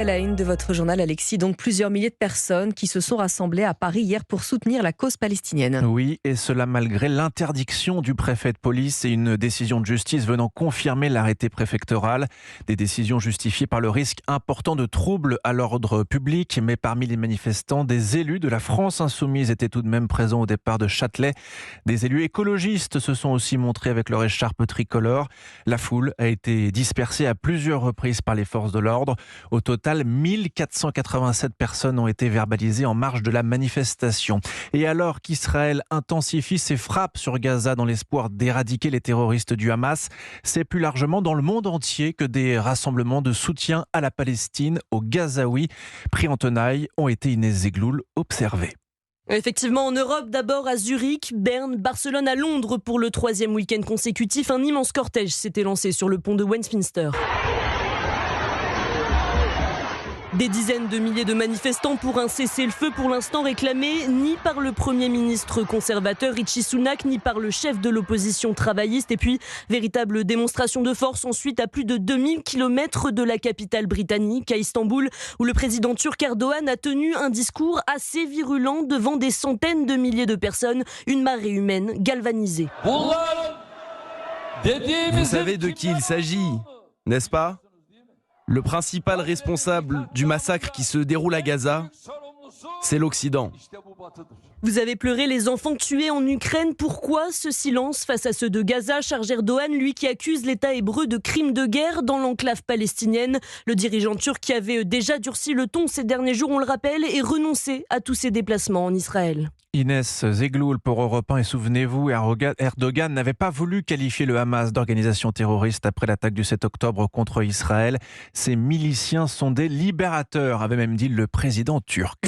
À la une de votre journal, Alexis, donc plusieurs milliers de personnes qui se sont rassemblées à Paris hier pour soutenir la cause palestinienne. Oui, et cela malgré l'interdiction du préfet de police et une décision de justice venant confirmer l'arrêté préfectoral. Des décisions justifiées par le risque important de troubles à l'ordre public. Mais parmi les manifestants, des élus de la France insoumise étaient tout de même présents au départ de Châtelet. Des élus écologistes se sont aussi montrés avec leur écharpe tricolore. La foule a été dispersée à plusieurs reprises par les forces de l'ordre. Au total, 1487 personnes ont été verbalisées en marge de la manifestation. Et alors qu'Israël intensifie ses frappes sur Gaza dans l'espoir d'éradiquer les terroristes du Hamas, c'est plus largement dans le monde entier que des rassemblements de soutien à la Palestine, aux Gazaouis, pris en tenaille, ont été Inès Zegloul observés. Effectivement, en Europe, d'abord à Zurich, Berne, Barcelone, à Londres pour le troisième week-end consécutif. Un immense cortège s'était lancé sur le pont de Westminster. Des dizaines de milliers de manifestants pour un cessez-le-feu pour l'instant réclamé ni par le Premier ministre conservateur Rishi Sunak ni par le chef de l'opposition travailliste. Et puis, véritable démonstration de force ensuite à plus de 2000 km de la capitale britannique, à Istanbul, où le président turc Erdogan a tenu un discours assez virulent devant des centaines de milliers de personnes, une marée humaine galvanisée. Vous savez de qui il s'agit, n'est-ce pas ? Le principal responsable du massacre qui se déroule à Gaza, c'est l'Occident. Vous avez pleuré les enfants tués en Ukraine. Pourquoi ce silence face à ceux de Gaza? Charge Erdogan, lui qui accuse l'État hébreu de crimes de guerre dans l'enclave palestinienne. Le dirigeant turc qui avait déjà durci le ton ces derniers jours, on le rappelle, et renoncé à tous ses déplacements en Israël. Inès Zegloul pour Europe 1. Et souvenez-vous, Erdogan n'avait pas voulu qualifier le Hamas d'organisation terroriste après l'attaque du 7 octobre contre Israël. Ces miliciens sont des libérateurs, avait même dit le président turc.